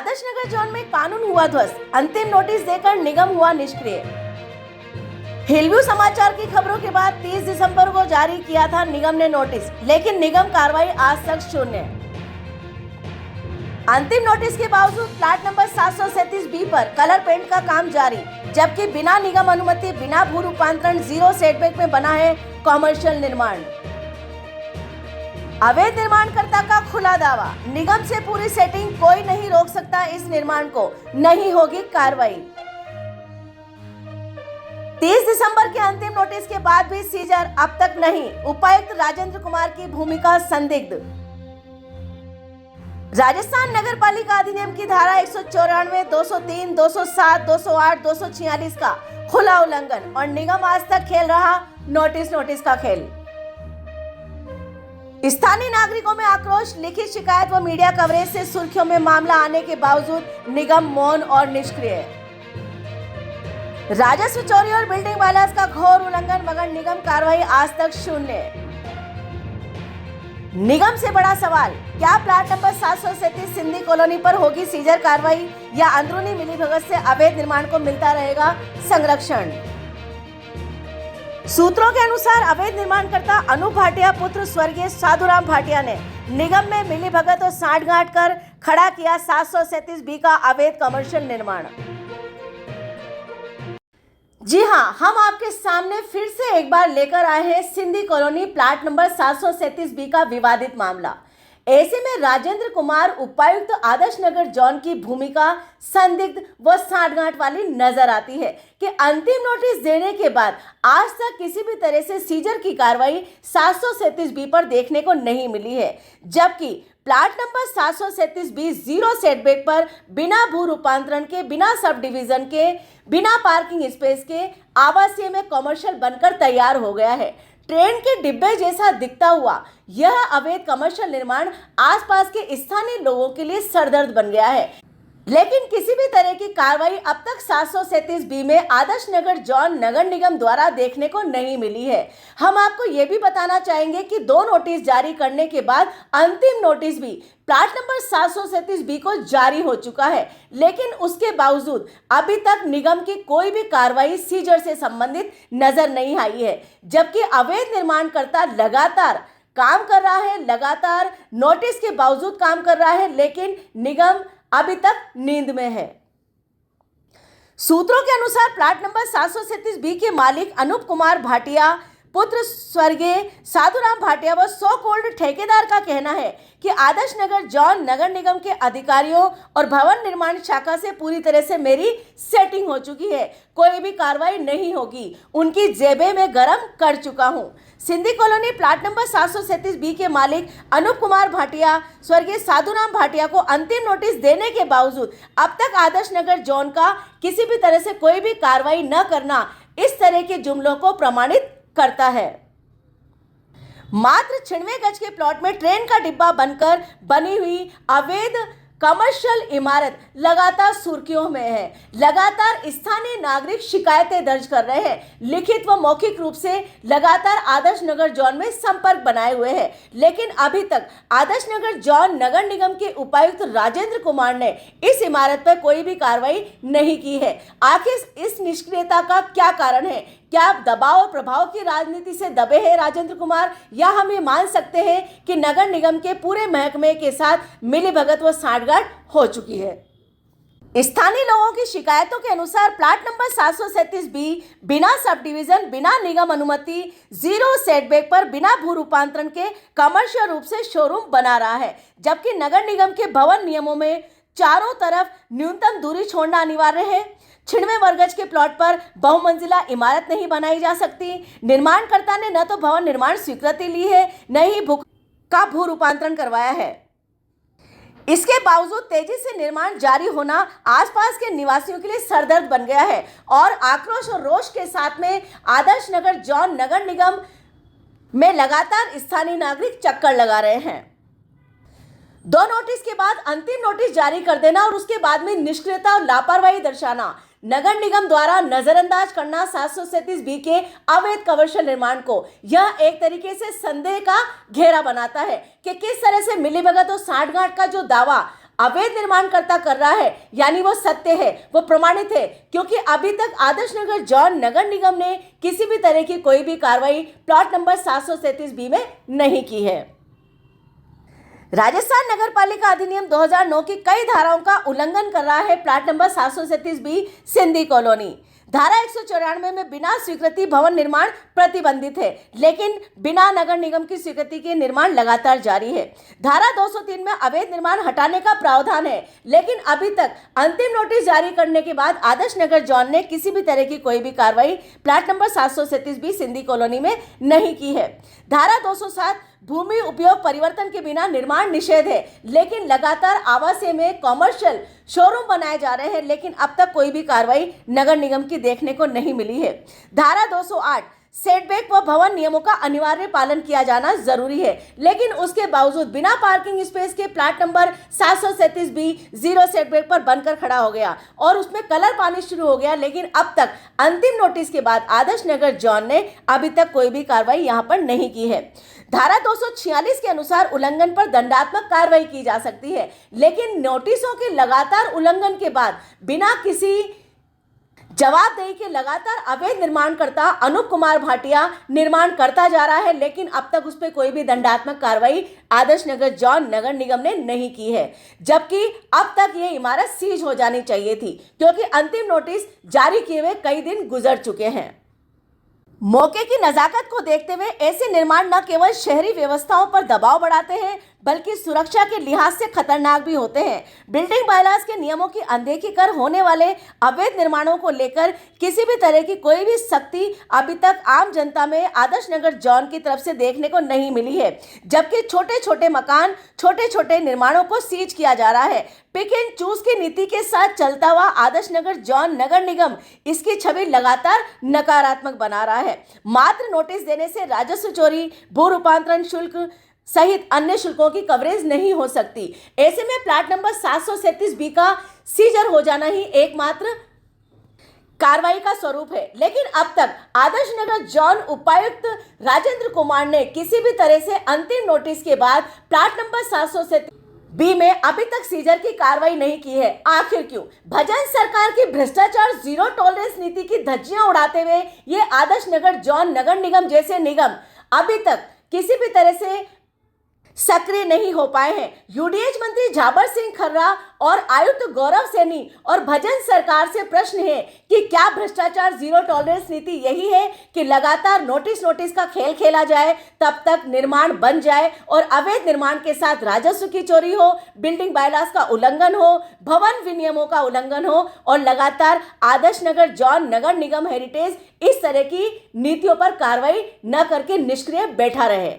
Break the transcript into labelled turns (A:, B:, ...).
A: Adarsh Nagar zone में कानून हुआ ध्वस्त, अंतिम नोटिस देकर निगम हुआ निष्क्रिय। हिलव्यू समाचार की खबरों के बाद 30 दिसंबर को जारी किया था निगम ने नोटिस, लेकिन निगम कार्रवाई आज तक शून्य। अंतिम नोटिस के बावजूद प्लाट नंबर 737B पर कलर पेंट का काम जारी, जबकि बिना निगम अनुमति, बिना भू रूपांतरण, जीरो सेटबैक में बना है कॉमर्शियल निर्माण। अवैध निर्माणकर्ता का खुला दावा, निगम से पूरी सेटिंग, कोई नहीं रोक सकता इस निर्माण को, नहीं होगी कार्रवाई। 30 दिसंबर के अंतिम नोटिस के बाद भी सीजर अब तक नहीं, उपायुक्त राजेंद्र कुमार की भूमिका संदिग्ध। राजस्थान नगर पालिका अधिनियम की धारा 194, 203, 207, 208, 246 का खुला उल्लंघन और निगम आज तक खेल रहा नोटिस का खेल। स्थानीय नागरिकों में आक्रोश, लिखित शिकायत व मीडिया कवरेज से सुर्खियों में मामला आने के बावजूद निगम मौन और निष्क्रिय। राजस्व चोरी और बिल्डिंग बायलॉज का घोर उल्लंघन मगर निगम कार्रवाई आज तक शून्य। निगम से बड़ा सवाल, क्या प्लाट नंबर 737 सिंधी कॉलोनी पर होगी सीजर कार्रवाई या अंदरूनी मिलीभगत से अवैध निर्माण को मिलता रहेगा संरक्षण। सूत्रों के अनुसार अवैध निर्माणकर्ता अनूप भाटिया पुत्र स्वर्गीय साधुराम भाटिया ने निगम में मिलीभगत और सांठगांठ कर खड़ा किया 737B का अवैध कमर्शियल निर्माण। जी हां, हम आपके सामने फिर से एक बार लेकर आए हैं Sindhi colony plot number 737B का विवादित मामला। ऐसे में राजेंद्र कुमार उपायुक्त आदर्श नगर जोन की भूमिका संदिग्ध व सांठगांठ वाली नजर आती है कि अंतिम नोटिस देने के बाद आज तक किसी भी तरह से सीजर की कार्रवाई 737B पर देखने को नहीं मिली है, जबकि plot number 737B zero setback पर बिना भू रूपांतरण के, बिना सब डिवीजन के, बिना पार्किंग स्पेस के आवासीय में कॉमर्शियल बनकर तैयार हो गया है। ट्रेन के डिब्बे जैसा दिखता हुआ यह अवैध कमर्शियल निर्माण आसपास के स्थानीय लोगों के लिए सरदर्द बन गया है, लेकिन किसी भी तरह की कार्रवाई अब तक 737B में आदर्श नगर जोन नगर निगम द्वारा देखने को नहीं मिली है। हम आपको यह भी बताना चाहेंगे कि 2 नोटिस जारी करने के बाद अंतिम नोटिस भी प्लाट नंबर 737B को जारी हो चुका है, लेकिन उसके बावजूद अभी तक निगम की कोई भी कार्रवाई सीजर से संबंधित नजर नहीं आई है, जबकि अवैध निर्माणकर्ता लगातार काम कर रहा है, लगातार नोटिस के बावजूद काम कर रहा है, लेकिन निगम अभी तक नींद में है। सूत्रों के अनुसार प्लाट नंबर 737B के मालिक अनूप कुमार भाटिया पुत्र स्वर्गीय साधुराम भाटिया व सो कॉल्ड ठेकेदार का कहना है कि आदर्श नगर जोन नगर निगम के अधिकारियों और भवन निर्माण शाखा से पूरी तरह से मेरी सेटिंग हो चुकी है, कोई भी कार्रवाई नहीं होगी, उनकी जेबें में गरम कर चुका हूं। Sindhi colony plot number 737B के मालिक अनूप कुमार भाटिया स्वर्गीय साधुराम भाटिया को अंतिम नोटिस देने के बावजूद अब तक आदर्श नगर जोन का किसी भी तरह से कोई भी कार्रवाई न करना इस तरह के जुमलों को प्रमाणित करता है। मात्र 96 गज के प्लॉट में ट्रेन का डिब्बा बनकर बनी हुई अवैध कमर्शियल इमारत लगातार सुर्खियों में है। लगातार स्थानीय नागरिक शिकायतें दर्ज कर रहे हैं, लिखित व मौखिक रूप से लगातार आदर्श नगर जोन में संपर्क बनाए हुए हैं, लेकिन अभी तक आदर्श नगर जोन नगर निगम के उपायुक्त राजेंद्र कुमार ने इस इमारत पर कोई भी कार्रवाई नहीं की है। आखिर इस निष्क्रियता का क्या कारण है? क्या दबाव और प्रभाव की राजनीति से दबे हैं राजेंद्र कुमार, या हम ये मान सकते हैं कि नगर निगम के पूरे महकमे के साथ मिलीभगत व सांठगांठ हो चुकी है? स्थानीय लोगों की शिकायतों के अनुसार प्लाट नंबर 737B बिना सब डिवीजन, बिना निगम अनुमति, जीरो सेटबैक पर बिना भू रूपांतरण के कमर्शियल रूप से शोरूम बना रहा है, जबकि नगर निगम के भवन नियमों में चारों तरफ न्यूनतम दूरी छोड़ना अनिवार्य है। 96 वर्गज के प्लॉट पर बहुमंजिला इमारत नहीं बनाई जा सकती। निर्माणकर्ता ने न तो भवन निर्माण स्वीकृति ली है, न ही भू रूपांतरण करवाया है। इसके बावजूद तेजी से निर्माण जारी होना आसपास के निवासियों के लिए सरदर्द बन गया है और आक्रोश और रोष के साथ में आदर्श नगर जोन नगर निगम में लगातार स्थानीय नागरिक चक्कर लगा रहे हैं। 2 नोटिस के बाद अंतिम नोटिस जारी कर देना और उसके बाद में निष्क्रियता और लापरवाही दर्शाना, नगर निगम द्वारा नजरअंदाज करना 737B के अवैध कमर्शियल निर्माण को, यह एक तरीके से संदेह का घेरा बनाता है कि किस तरह से मिलीभगत और सांठगांठ का जो दावा अवैध निर्माणकर्ता कर रहा है, यानी वो सत्य है, वो प्रमाणित है, क्योंकि अभी तक आदर्श नगर जॉन नगर निगम ने किसी भी तरह की कोई भी कार्रवाई प्लॉट नंबर 737B में नहीं की है। राजस्थान नगर पालिका अधिनियम 2009 की कई धाराओं का उल्लंघन कर रहा है plot number 737B Sindhi colony. धारा 194 में बिना स्वीकृति भवन निर्माण प्रतिबंधित है, लेकिन बिना नगर निगम की स्वीकृति के निर्माण लगातार जारी है। धारा 203 में अवैध निर्माण हटाने का प्रावधान है, लेकिन अभी तक अंतिम नोटिस जारी करने के बाद आदर्श नगर जॉन ने किसी भी तरह की कोई भी कार्रवाई plot number 737B Sindhi colony में नहीं की है। धारा 207 भूमि उपयोग परिवर्तन के बिना निर्माण निषेध है, लेकिन लगातार आवासीय में कॉमर्शियल शोरूम बनाए जा रहे हैं, लेकिन अब तक कोई भी कार्रवाई नगर निगम की देखने को नहीं मिली है। धारा 208 सेटबैक व भवन नियमों का अनिवार्य पालन किया जाना जरूरी है, लेकिन उसके बावजूद बिना पार्किंग स्पेस के प्लॉट नंबर 737B 0 सेटबैक पर बनकर खड़ा हो गया और उसमें कलर पानी शुरू हो गया, लेकिन अब तक अंतिम नोटिस के बाद आदर्श नगर जॉन ने अभी तक कोई भी कार्रवाई यहां पर नहीं की है। धारा 246 के अनुसार उल्लंघन पर दंडात्मक कार्रवाई की जा सकती है, लेकिन नोटिसों के लगातार उल्लंघन के बाद बिना किसी जवाबदेही के लगातार अवैध निर्माणकर्ता अनूप कुमार भाटिया निर्माण करता जा रहा है, लेकिन अब तक उस पर कोई भी दंडात्मक कार्रवाई आदर्श नगर जॉन नगर निगम ने नहीं की है, जबकि अब तक ये इमारत सीज हो जानी चाहिए थी, क्योंकि अंतिम नोटिस जारी किए हुए कई दिन गुजर चुके हैं। मौके की नजाकत को देखते हुए ऐसे निर्माण न केवल शहरी व्यवस्थाओं पर दबाव बढ़ाते हैं, बल्कि सुरक्षा के लिहाज से खतरनाक भी होते हैं। बिल्डिंग बायलॉज के नियमों की अनदेखी कर होने वाले अवैध निर्माणों को लेकर किसी भी तरह की कोई भी सख्ती अभी तक आम जनता में आदर्श नगर जॉन की तरफ से देखने को नहीं मिली है, जबकि छोटे छोटे मकान, छोटे छोटे निर्माणों को सीज किया जा रहा है। पिक एंड चूज की नीति के साथ चलता हुआ आदर्श नगर जॉन नगर निगम इसकी छवि लगातार नकारात्मक बना रहा है। मात्र नोटिस देने से राजस्व चोरी, भू रूपांतरण शुल्क सहित अन्य शुल्कों की कवरेज नहीं हो सकती। ऐसे में प्लॉट नंबर 737B का सीजर हो जाना ही एकमात्र कार्रवाई का स्वरूप है, लेकिन अब तक आदर्श नगर जॉन उपायुक्त राजेंद्र कुमार ने किसी भी तरह से अंतिम नोटिस के बाद प्लॉट नंबर 737B में अभी तक सीजर की कार्रवाई नहीं की है। आखिर क्यों? भजन सरकार की भ्रष्टाचार जीरो टॉलरेंस नीति की धज्जियां उड़ाते हुए ये आदर्श नगर जॉन नगर निगम जैसे निगम अभी तक किसी भी तरह से सक्रिय नहीं हो पाए हैं। यूडीएच मंत्री झाबर सिंह खर्रा और आयुक्त गौरव सैनी और भजन सरकार से प्रश्न है कि क्या भ्रष्टाचार जीरो टॉलरेंस नीति यही है कि लगातार नोटिस का खेल खेला जाए, तब तक निर्माण बन जाए और अवैध निर्माण के साथ राजस्व की चोरी हो, बिल्डिंग बायलॉज का उल्लंघन हो, भवन विनियमों का उल्लंघन हो और लगातार आदर्श नगर जॉन नगर निगम हेरिटेज इस तरह की नीतियों पर कार्रवाई न करके निष्क्रिय बैठा रहे।